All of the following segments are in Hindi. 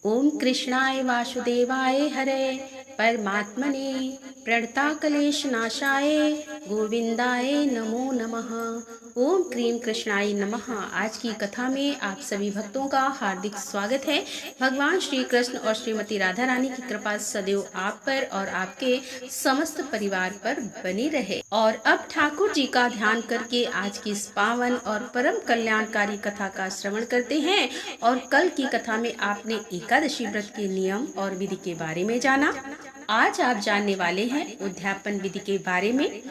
ओम कृष्णाय वासुदेवाय हरे परमात्मने प्रणताकलेश नाशाय गोविंदाय नमो नमः। ओम क्रीम कृष्णाय नमः। आज की कथा में आप सभी भक्तों का हार्दिक स्वागत है। भगवान श्री कृष्ण और श्रीमती राधा रानी की कृपा सदैव आप पर और आपके समस्त परिवार पर बनी रहे। और अब ठाकुर जी का ध्यान करके आज की इस पावन और परम कल्याणकारी कथा का श्रवण करते हैं। और कल की कथा में आपने एकादशी व्रत के नियम और विधि के बारे में जाना। आज आप जानने वाले हैं उद्यापन विधि के बारे में।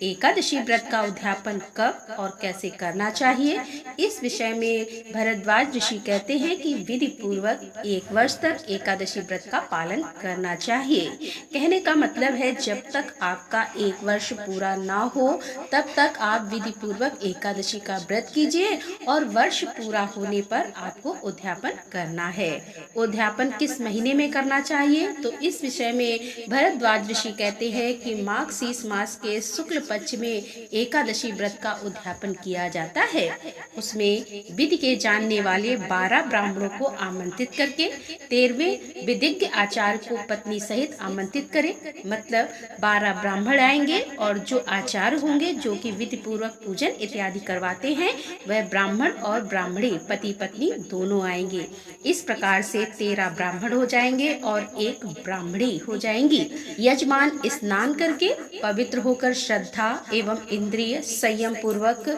एकादशी व्रत का उद्यापन कब और कैसे करना चाहिए, इस विषय में भरद्वाज ऋषि कहते हैं कि विधि पूर्वक 1 वर्ष तक एकादशी व्रत का पालन करना चाहिए। कहने का मतलब है जब तक आपका 1 वर्ष पूरा ना हो तब तक आप विधि पूर्वक एकादशी का व्रत कीजिए और वर्ष पूरा होने पर आपको उद्यापन करना है। उद्यापन किस महीने में करना चाहिए, तो इस विषय में भरद्वाज ऋषि कहते हैं कि माघ शीष मास के शुक्ल पक्ष में एकादशी व्रत का उद्यापन किया जाता है। उसमें विधि के जानने वाले 12 ब्राह्मणों को आमंत्रित करके 13वें विधिज्ञ आचार्य को पत्नी सहित आमंत्रित करें। मतलब 12 ब्राह्मण आएंगे और जो आचार्य होंगे जो कि विधि पूर्वक पूजन इत्यादि करवाते हैं वह ब्राह्मण और ब्राह्मणी पति पत्नी दोनों आएंगे। इस प्रकार से 13 ब्राह्मण हो जाएंगे और 1 ब्राह्मणी हो जाएंगी। यजमान स्नान करके पवित्र होकर श्रद्धा एवं इंद्रिय संयम पूर्वक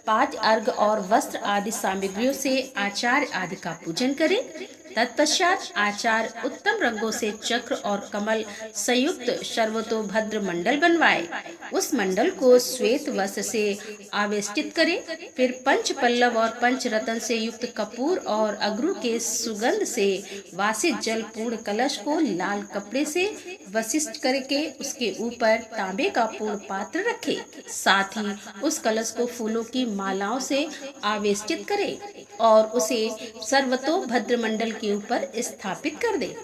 5 अर्घ और वस्त्र आदि सामग्रियों से आचार्य आदि का पूजन करें। तत्पश्चात आचार्य उत्तम रंगों से चक्र और कमल संयुक्त सर्वतोभद्र मंडल बनवाए। उस मंडल को श्वेत वस्त्र से आवेष्टित करें। फिर पंच पल्लव और पंच रत्न से युक्त कपूर और अगरू के सुगंध से वासित जल पूर्ण कलश को लाल कपड़े से वशिष्ठ करके उसके ऊपर तांबे का पूर्ण पात्र रखे। साथ ही उस कलश को फूलों की मालाओं से आवेष्टित करे और उसे सर्वतोभद्र मंडल के ऊपर स्थापित कर दे।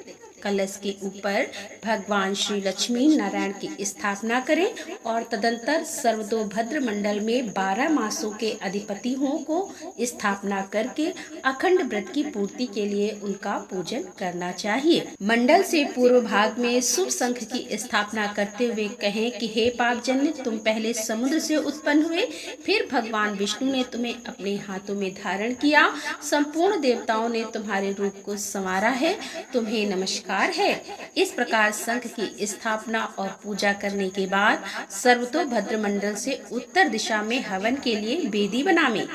कलश के ऊपर भगवान श्री लक्ष्मी नारायण की स्थापना करें और तदंतर सर्वतोभद्र मंडल में 12 मासों के अधिपतियों को स्थापना करके अखंड व्रत की पूर्ति के लिए उनका पूजन करना चाहिए। मंडल से पूर्व भाग में शुभ शंख की स्थापना करते हुए कहें कि हे पापजन्य, तुम पहले समुद्र से उत्पन्न हुए, फिर भगवान विष्णु ने तुम्हें अपने हाथों में धारण किया, संपूर्ण देवताओं ने तुम्हारे रूप को संवारा है, तुम्हें नमस्कार है। इस प्रकार शंख की स्थापना और पूजा करने के बाद सर्वतोभद्र मंडल से उत्तर दिशा में हवन के लिए वेदी बनावे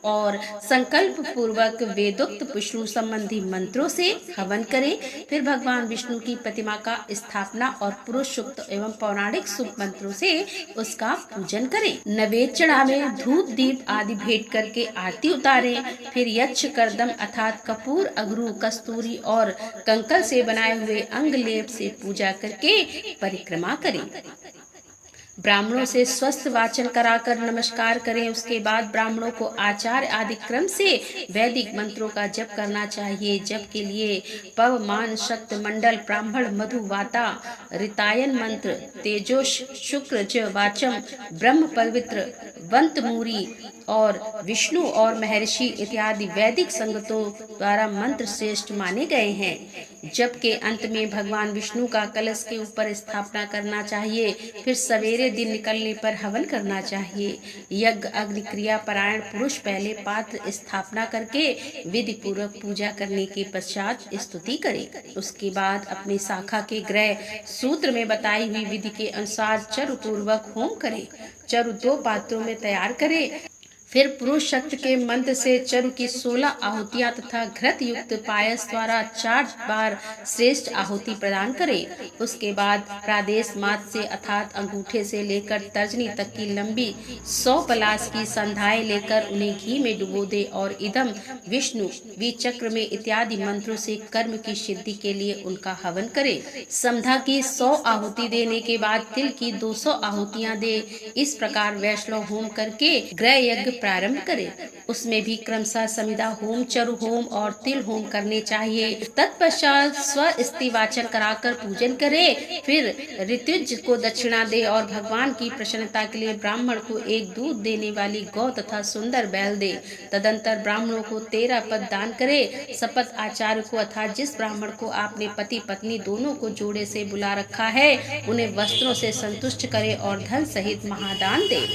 और संकल्प पूर्वक वेदोक्त विष्णु संबंधी मंत्रों से हवन करें। फिर भगवान विष्णु की प्रतिमा का स्थापना और पुरुष सूक्त एवं पौराणिक शुभ मंत्रों से उसका पूजन करें। नैवेद्य चढ़ावे, धूप दीप आदि भेंट करके आरती उतारें। फिर यक्ष कर्दम अर्थात कपूर, अगरू, कस्तूरी और कंकल से बनाए हुए अंग लेप से पूजा करके परिक्रमा करें। ब्राह्मणों से स्वस्थ वाचन कराकर नमस्कार करें। उसके बाद ब्राह्मणों को आचार्य आदि क्रम से वैदिक मंत्रों का जप करना चाहिए। जप के लिए पव, मान, शक्त, मंडल, ब्राह्मण, मधु, वाता, रितायन मंत्र, तेजोश, शुक्र, ज, वाचम, ब्रह्म पवित्र, वंतमूरी और विष्णु और महर्षि इत्यादि वैदिक संगतों द्वारा मंत्र श्रेष्ठ माने गए हैं। जप के अंत में भगवान विष्णु का कलश के ऊपर स्थापना करना चाहिए। फिर सवेरे दिन निकलने पर हवन करना चाहिए। यज्ञ अग्नि क्रिया परायण पुरुष पहले पात्र स्थापना करके विधि पूर्वक पूजा करने के पश्चात स्तुति करे। उसके बाद अपनी शाखा के ग्रह सूत्र में बताई हुई विधि के अनुसार चरु पूर्वक होम करे। चरु 2 पात्रों में तैयार करे। फिर पुरुष शक्त के मंत्र से चरु की 16 आहुतियां तथा घृत युक्त पायस द्वारा 4 बार श्रेष्ठ आहुति प्रदान करें। उसके बाद प्रादेश मात से अर्थात अंगूठे से लेकर तर्जनी तक की लंबी 100 पलाश की संध्याएं लेकर उन्हें घी में डुबो दे और इदम विष्णु विचक्र में इत्यादि मंत्रों से कर्म की सिद्धि के लिए उनका हवन करे। संध्या की 100 आहुति देने के बाद तिल की 200 आहुतियां दे। इस प्रकार वैष्णव होम करके ग्रह यज्ञ प्रारंभ करें। उसमें भी क्रमशः समिधा होम, चरु होम और तिल होम करने चाहिए। तत्पश्चात स्वस्ति वाचन कराकर पूजन करे। फिर ऋतुज को दक्षिणा दे और भगवान की प्रसन्नता के लिए ब्राह्मण को एक दूध देने वाली गौ तथा सुंदर बैल दे। तदंतर ब्राह्मणों को 13 पद दान करे। शपथ आचार्य को अर्थात जिस ब्राह्मण को आपने पति पत्नी दोनों को जोड़े से बुला रखा है उन्हें वस्त्रों से संतुष्ट करे और धन सहित महादान दे।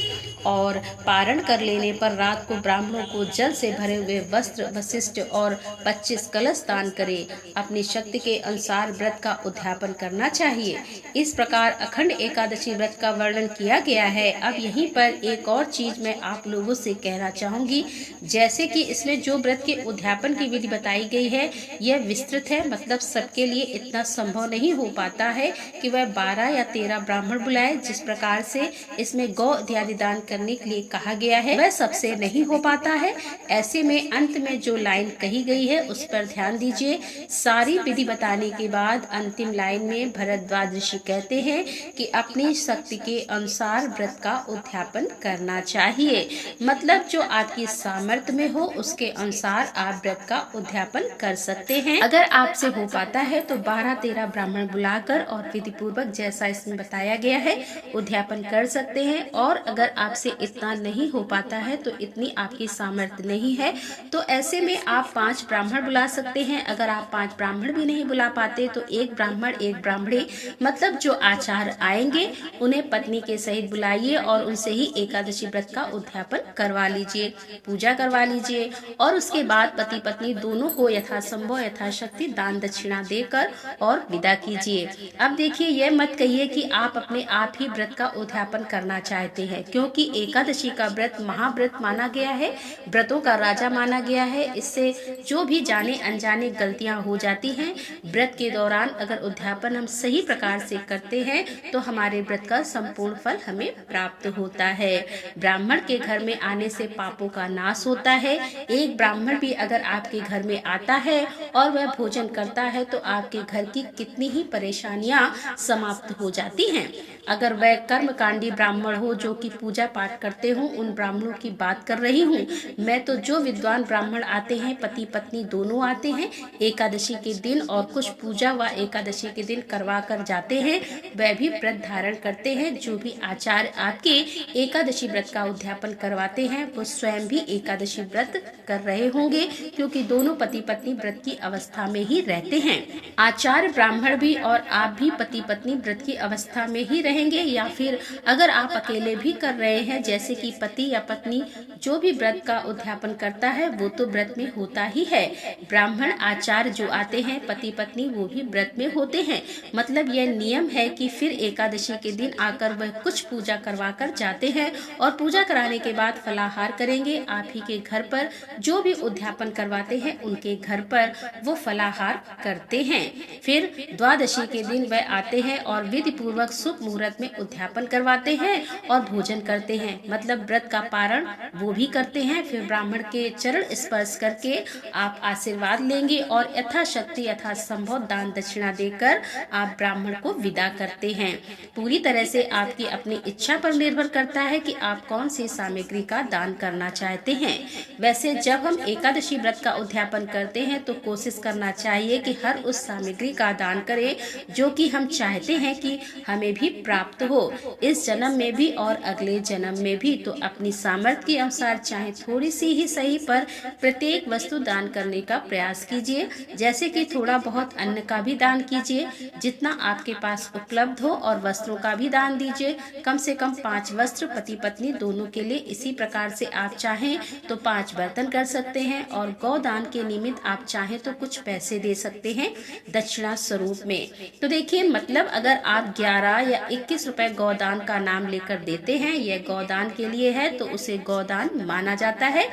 और पारण कर लेने पर रात को ब्राह्मणों को जल से भरे हुए वस्त्र, वशिष्ठ और 25 कलश दान करे। अपनी शक्ति के अनुसार व्रत का उद्यापन करना चाहिए। इस प्रकार अखंड एकादशी व्रत का वर्णन किया गया है। अब यहीं पर एक और चीज मैं आप लोगों से कहना चाहूंगी, जैसे कि इसमें जो व्रत के उद्यापन की विधि बताई गई है यह विस्तृत है, मतलब सबके लिए इतना संभव नहीं हो पाता है कि वह 12 या 13 ब्राह्मण बुलाए। जिस प्रकार से इसमें गौ इत्यादि दान करने के लिए कहा गया है वह सबसे नहीं हो पाता है। ऐसे में अंत में जो लाइन कही गई है उस पर ध्यान दीजिए। सारी विधि बताने के बाद अंतिम लाइन में भरद्वाज ऋषि कहते हैं कि अपनी शक्ति के अनुसार व्रत का उद्यापन करना चाहिए, मतलब जो आपकी सामर्थ्य में हो उसके अनुसार आप व्रत का उद्यापन कर सकते हैं। अगर आपसे हो पाता है तो 12-13 ब्राह्मण बुलाकर और विधि पूर्वक जैसा इसमें बताया गया है उद्यापन कर सकते हैं। और अगर आपसे इतना नहीं हो पाता है तो इतनी आपकी सामर्थ्य नहीं है तो ऐसे में आप 5 ब्राह्मण बुला सकते हैं। अगर आप 5 ब्राह्मण भी नहीं बुला पाते तो एक ब्राह्मण एक ब्राह्मणी, मतलब जो आचार्य आएंगे उन्हें पत्नी के सहित बुलाइए और उनसे ही एकादशी व्रत का उद्यापन करवा लीजिए, पूजा करवा लीजिए और उसके बाद पति पत्नी दोनों को यथासंभव यथाशक्ति दान दक्षिणा देकर और विदा कीजिए। अब देखिए, यह मत कहिए कि आप अपने आप ही व्रत का उद्यापन करना चाहते हैं, क्योंकि एकादशी का व्रत महाव्रत माना गया है, व्रतों का राजा माना गया है। इससे जो भी जाने अनजाने गलतियां हो जाती हैं व्रत के दौरान, अगर उद्यापन हम सही प्रकार से करते हैं तो हमारे व्रत का संपूर्ण फल हमें प्राप्त होता है। ब्राह्मण के घर में आने से पापों का नाश होता है। एक ब्राह्मण भी अगर आपके घर में आता है और वह भोजन करता है तो आपके घर की कितनी ही परेशानियां समाप्त हो जाती हैं। अगर वह कर्मकांडी ब्राह्मण हो जो कि पूजा पाठ करते हो, उन ब्राह्मणों की बात कर रही हूँ मैं, तो जो विद्वान ब्राह्मण आते हैं, पति पत्नी दोनों आते हैं एकादशी के दिन और कुछ पूजा व एकादशी के दिन करवा कर जाते हैं, वह भी व्रत धारण करते हैं। जो भी आचार्य आपके एकादशी व्रत का उद्यापन करवाते हैं वो स्वयं भी एकादशी व्रत कर रहे होंगे, क्योंकि दोनों पति पत्नी व्रत की अवस्था में ही रहते हैं। आचार्य ब्राह्मण भी और आप भी पति पत्नी व्रत की अवस्था में ही रहेंगे, या फिर अगर आप अकेले भी कर रहे हैं, जैसे कि पति या पत्नी जो भी व्रत का उद्यापन करता है वो तो व्रत में होता ही है। ब्राह्मण आचार्य जो आते हैं पति पत्नी वो भी व्रत में होते हैं, मतलब यह नियम है कि फिर एकादशी के दिन आकर वह कुछ पूजा करवा कर जाते हैं और पूजा कराने के बाद फलाहार करेंगे। आप ही के घर पर जो भी उद्यापन करवाते हैं उनके घर पर वो फलाहार करते हैं। फिर द्वादशी के दिन वह आते हैं और विधि पूर्वक शुभ मुहूर्त में उद्यापन करवाते हैं और भोजन करते हैं, मतलब व्रत का पारण वो भी करते हैं। फिर ब्राह्मण के चरण स्पर्श करके आप आशीर्वाद लेंगे और यथाशक्ति यथासंभव दान दक्षिणा देकर आप ब्राह्मण को विदा करते हैं। पूरी तरह से आपकी अपनी इच्छा पर निर्भर करता है कि आप कौन सी सामग्री का दान करना चाहते हैं। वैसे जब हम एकादशी व्रत का उद्यापन करते हैं तो कोशिश करना चाहिए कि हर उस सामग्री का दान करें जो कि हम चाहते हैं कि हमें भी प्राप्त हो, इस जन्म में भी और अगले जन्म में भी। तो अपनी सामर्थ्य के अनुसार चाहे थोड़ी सी ही सही पर प्रत्येक वस्तु दान करने का प्रयास कीजिए, जैसे कि थोड़ा बहुत अन्न का भी दान कीजिए जितना आपके पास उपलब्ध हो, और वस्त्रों का भी दान दीजिए, कम से कम 5 वस्त्र पति पत्नी दोनों के लिए। इसी प्रकार से आप चाहें तो 5 बर्तन कर सकते हैं और गौदान के निमित्त आप चाहें तो कुछ पैसे दे सकते हैं दक्षिणा स्वरूप में। तो देखिए, मतलब अगर आप 11 या 21 रुपए गौदान का नाम लेकर देते हैं, यह गौदान के लिए है तो उसे गौदान माना जाता है।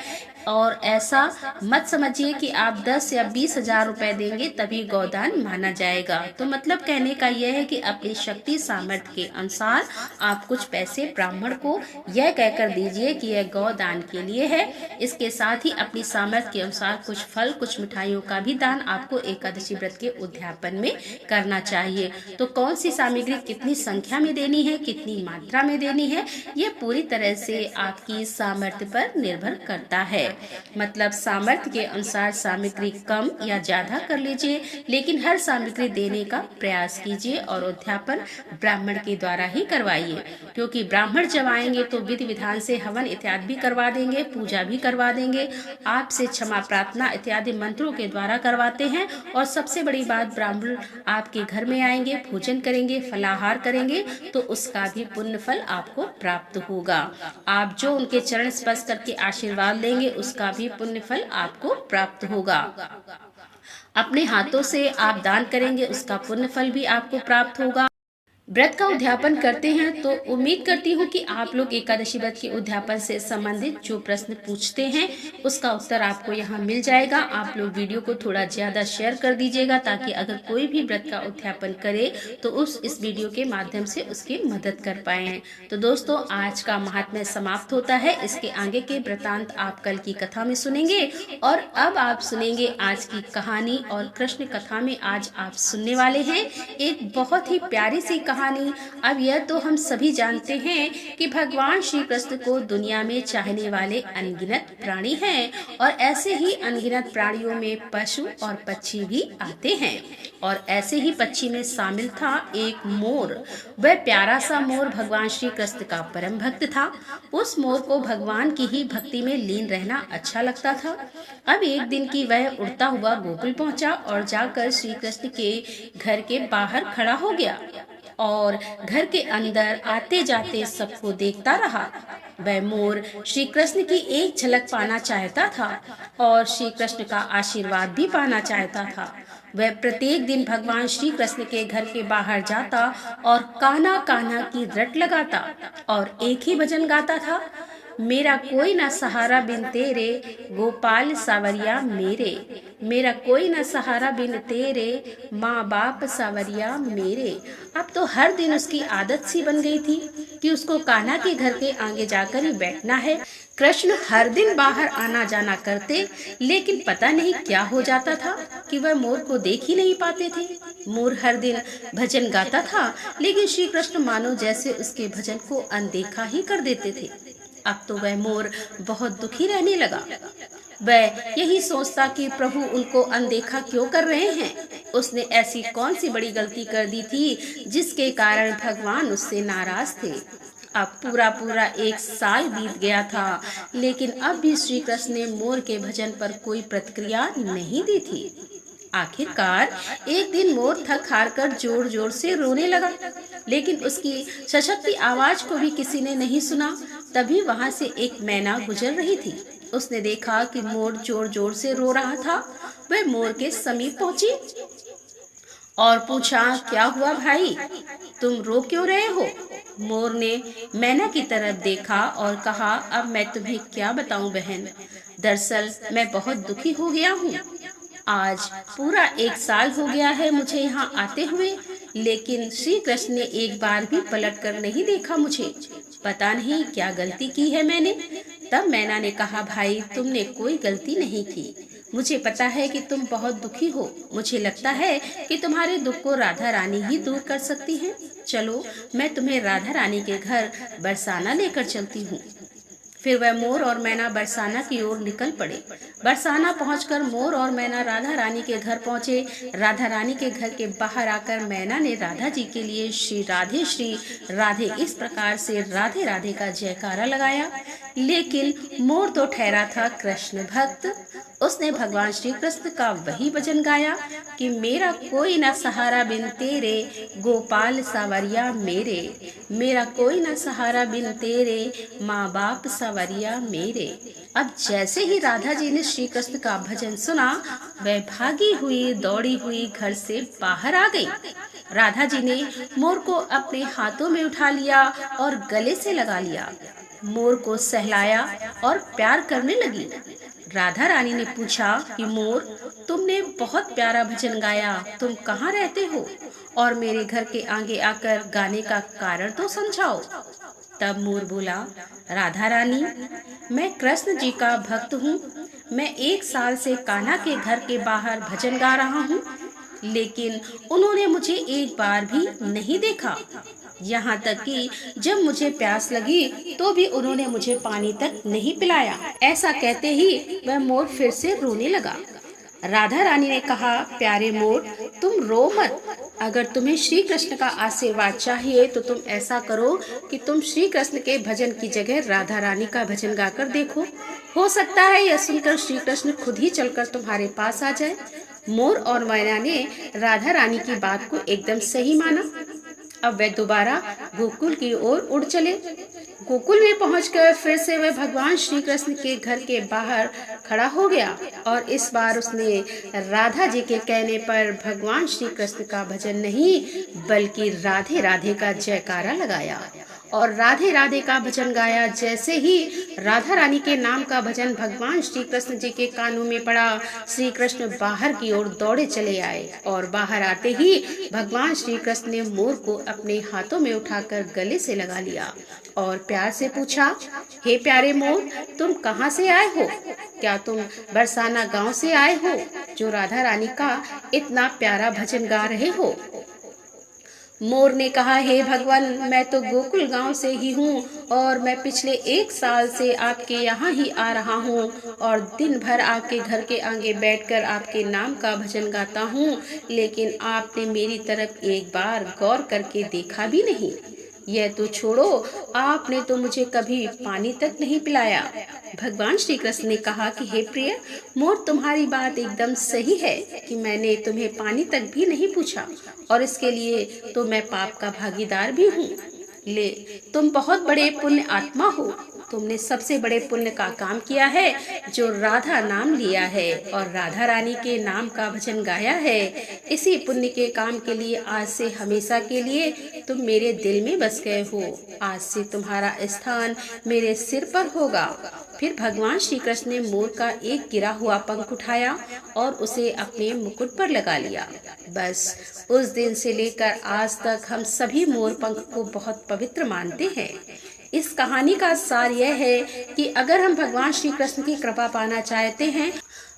और ऐसा मत समझिए कि आप 10 या 20,000 रुपए देंगे तभी गोदान माना जाएगा। तो मतलब कहने का यह है कि अपनी शक्ति सामर्थ्य के अनुसार आप कुछ पैसे ब्राह्मण को यह कहकर दीजिए कि यह गोदान के लिए है। इसके साथ ही अपनी सामर्थ्य के अनुसार कुछ फल, कुछ मिठाइयों का भी दान आपको एकादशी व्रत के उद्यापन में करना चाहिए। तो कौन सी सामग्री कितनी संख्या में देनी है, कितनी मात्रा में देनी है, ये पूरी तरह से आपकी सामर्थ्य पर निर्भर करता है। मतलब सामर्थ्य के अनुसार सामग्री कम या ज्यादा कर लीजिए, लेकिन हर सामग्री देने का प्रयास कीजिए और उद्यापन ब्राह्मण के द्वारा ही करवाइए, क्योंकि ब्राह्मण जब आएंगे तो विधि विधान से हवन इत्यादि भी करवा देंगे, पूजा भी करवा देंगे, आपसे क्षमा प्रार्थना इत्यादि मंत्रों के द्वारा करवाते हैं। और सबसे बड़ी बात, ब्राह्मण आपके घर में आएंगे, भोजन करेंगे, फलाहार करेंगे, तो उसका भी पुण्य फल आपको प्राप्त होगा। आप जो उनके चरण स्पर्श करके आशीर्वाद लेंगे उसका भी पुण्य फल आपको प्राप्त होगा। अपने हाथों से आप दान करेंगे उसका पुण्य फल भी आपको प्राप्त होगा। व्रत का उद्यापन करते हैं तो उम्मीद करती हूँ कि आप लोग एकादशी व्रत के उद्यापन से संबंधित जो प्रश्न पूछते हैं उसका उत्तर आपको यहाँ मिल जाएगा। आप लोग वीडियो को थोड़ा ज्यादा शेयर कर दीजिएगा, ताकि अगर कोई भी व्रत का उद्यापन करे तो इस वीडियो के माध्यम से उसकी मदद कर पाए। तो दोस्तों, आज का महात्म्य समाप्त होता है। इसके आगे के वृतांत आप कल की कथा में सुनेंगे। और अब आप सुनेंगे आज की कहानी, और कृष्ण कथा में आज आप सुनने वाले हैं एक बहुत ही प्यारी सी कहानी। अब यह तो हम सभी जानते हैं कि भगवान श्री कृष्ण को दुनिया में चाहने वाले अनगिनत प्राणी हैं, और ऐसे ही अनगिनत प्राणियों में पशु और पक्षी भी आते हैं। और ऐसे ही पक्षी में शामिल था एक मोर। वह प्यारा सा मोर भगवान श्री कृष्ण का परम भक्त था। उस मोर को भगवान की ही भक्ति में लीन रहना अच्छा लगता था। अब एक दिन की वह उड़ता हुआ गोकुल पहुंचा और जाकर श्री कृष्ण के घर के बाहर खड़ा हो गया और घर के अंदर आते जाते सबको देखता रहा। वह मोर श्री कृष्ण की एक झलक पाना चाहता था और श्री कृष्ण का आशीर्वाद भी पाना चाहता था। वह प्रत्येक दिन भगवान श्री कृष्ण के घर के बाहर जाता और कान्हा कान्हा की रट लगाता और एक ही भजन गाता था, मेरा कोई ना सहारा बिन तेरे गोपाल सावरिया मेरे, मेरा कोई ना सहारा बिन तेरे माँ बाप सावरिया मेरे। अब तो हर दिन उसकी आदत सी बन गई थी कि उसको कान्हा के घर के आगे जाकर ही बैठना है। कृष्ण हर दिन बाहर आना जाना करते, लेकिन पता नहीं क्या हो जाता था कि वह मोर को देख ही नहीं पाते थे। मोर हर दिन भजन गाता था, लेकिन श्री कृष्ण मानो जैसे उसके भजन को अनदेखा ही कर देते थे। अब तो वह मोर बहुत दुखी रहने लगा। वह यही सोचता कि प्रभु उनको अनदेखा क्यों कर रहे हैं। उसने ऐसी कौन सी बड़ी गलती कर दी थी जिसके कारण भगवान उससे नाराज थे। अब पूरा एक साल बीत गया था, लेकिन अब भी श्री कृष्ण ने मोर के भजन पर कोई प्रतिक्रिया नहीं दी थी। आखिरकार एक दिन मोर थक हार कर जोर जोर से रोने लगा, लेकिन उसकी सशक्ति आवाज को भी किसी ने नहीं सुना। तभी वहां से एक मैना गुजर रही थी। उसने देखा कि मोर जोर जोर से रो रहा था। वह मोर के समीप पहुंची और पूछा, क्या हुआ भाई, तुम रो क्यों रहे हो? मोर ने मैना की तरफ देखा और कहा, अब मैं तुम्हें क्या बताऊं बहन, दरअसल मैं बहुत दुखी हो गया हूँ। आज पूरा एक साल हो गया है मुझे यहाँ आते हुए, लेकिन श्री कृष्ण ने एक बार भी पलट कर नहीं देखा मुझे। पता नहीं क्या गलती की है मैंने। तब मैना ने कहा, भाई तुमने कोई गलती नहीं की। मुझे पता है कि तुम बहुत दुखी हो। मुझे लगता है कि तुम्हारे दुख को राधा रानी ही दूर कर सकती हैं। चलो मैं तुम्हें राधा रानी के घर बरसाना लेकर चलती हूँ। फिर वह मोर और मैना बरसाना की ओर निकल पड़े। बरसाना पहुंचकर मोर और मैना राधा रानी के घर पहुंचे। राधा रानी के घर के बाहर आकर मैना ने राधा जी के लिए श्री राधे इस प्रकार से राधे राधे का जयकारा लगाया। लेकिन मोर तो ठहरा था कृष्ण भक्त। उसने भगवान श्री कृष्ण का वही भजन गाया कि मेरा कोई ना सहारा बिन तेरे गोपाल सावरिया मेरे, मेरा कोई ना सहारा बिन तेरे माँ बाप सावरिया मेरे। अब जैसे ही राधा जी ने श्री कृष्ण का भजन सुना, वह भागी हुई दौड़ी हुई घर से बाहर आ गई। राधा जी ने मोर को अपने हाथों में उठा लिया और गले से लगा लिया। मोर को सहलाया और प्यार करने लगी। राधा रानी ने पूछा कि मोर, तुमने बहुत प्यारा भजन गाया, तुम कहाँ रहते हो और मेरे घर के आगे आकर गाने का कारण तो समझाओ। तब मोर बोला, राधा रानी, मैं कृष्ण जी का भक्त हूँ। मैं 1 साल से कान्हा के घर के बाहर भजन गा रहा हूँ, लेकिन उन्होंने मुझे एक बार भी नहीं देखा। यहाँ तक कि जब मुझे प्यास लगी तो भी उन्होंने मुझे पानी तक नहीं पिलाया। ऐसा कहते ही वह मोर फिर से रोने लगा। राधा रानी ने कहा, प्यारे मोर, तुम रो मत। अगर तुम्हें श्री कृष्ण का आशीर्वाद चाहिए तो तुम ऐसा करो कि तुम श्री कृष्ण के भजन की जगह राधा रानी का भजन गाकर देखो। हो सकता है यह सुनकर श्री कृष्ण खुद ही चलकर तुम्हारे पास आ जाए। मोर और मैना ने राधा रानी की बात को एकदम सही माना। अब वे दोबारा गोकुल की ओर उड़ चले। गोकुल में पहुंचकर फिर से वह भगवान श्री कृष्ण के घर के बाहर खड़ा हो गया और इस बार उसने राधा जी के कहने पर भगवान श्री कृष्ण का भजन नहीं बल्कि राधे राधे का जयकारा लगाया और राधे राधे का भजन गाया। जैसे ही राधा रानी के नाम का भजन भगवान श्री कृष्ण जी के कानों में पड़ा, श्री कृष्ण बाहर की ओर दौड़े चले आए और बाहर आते ही भगवान श्री कृष्ण ने मोर को अपने हाथों में उठाकर गले से लगा लिया और प्यार से पूछा, हे प्यारे मोर, तुम कहाँ से आए हो? क्या तुम बरसाना गांव से आए हो जो राधा रानी का इतना प्यारा भजन गा रहे हो? मोर ने कहा, हे भगवान, मैं तो गोकुल गांव से ही हूँ और मैं पिछले 1 साल से आपके यहाँ ही आ रहा हूँ और दिन भर आपके घर के आगे बैठकर आपके नाम का भजन गाता हूँ, लेकिन आपने मेरी तरफ एक बार गौर करके देखा भी नहीं। यह तो छोड़ो, आपने तो मुझे कभी पानी तक नहीं पिलाया। भगवान श्री कृष्ण ने कहा कि हे प्रिय मोर, तुम्हारी बात एकदम सही है कि मैंने तुम्हें पानी तक भी नहीं पूछा और इसके लिए तो मैं पाप का भागीदार भी हूँ। ले, तुम बहुत बड़े पुण्य आत्मा हो। तुमने सबसे बड़े पुण्य का काम किया है जो राधा नाम लिया है और राधा रानी के नाम का भजन गाया है। इसी पुण्य के काम के लिए आज से हमेशा के लिए तुम मेरे दिल में बस गए हो। आज से तुम्हारा स्थान मेरे सिर पर होगा। फिर भगवान श्री कृष्ण ने मोर का एक गिरा हुआ पंख उठाया और उसे अपने मुकुट पर लगा लिया। बस उस दिन से लेकर आज तक हम सभी मोर पंख को बहुत पवित्र मानते हैं। इस कहानी का सार यह है कि अगर हम भगवान श्री कृष्ण की कृपा पाना चाहते हैं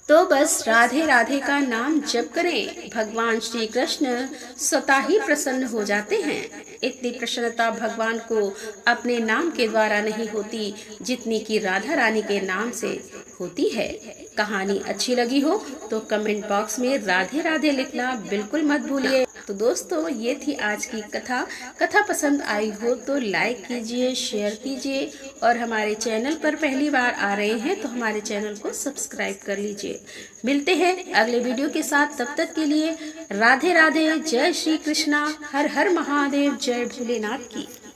तो बस राधे राधे का नाम जप करें। भगवान श्री कृष्ण स्वतः ही प्रसन्न हो जाते हैं। इतनी प्रसन्नता भगवान को अपने नाम के द्वारा नहीं होती जितनी कि राधा रानी के नाम से होती है। कहानी अच्छी लगी हो तो कमेंट बॉक्स में राधे राधे लिखना बिल्कुल मत भूलिए। तो दोस्तों, ये थी आज की कथा पसंद आई हो तो लाइक कीजिए, शेयर कीजिए और हमारे चैनल पर पहली बार आ रहे हैं तो हमारे चैनल को सब्सक्राइब कर लीजिए। मिलते हैं अगले वीडियो के साथ, तब तक के लिए राधे राधे। जय श्री कृष्णा, हर हर महादेव, जय भोलेनाथ की।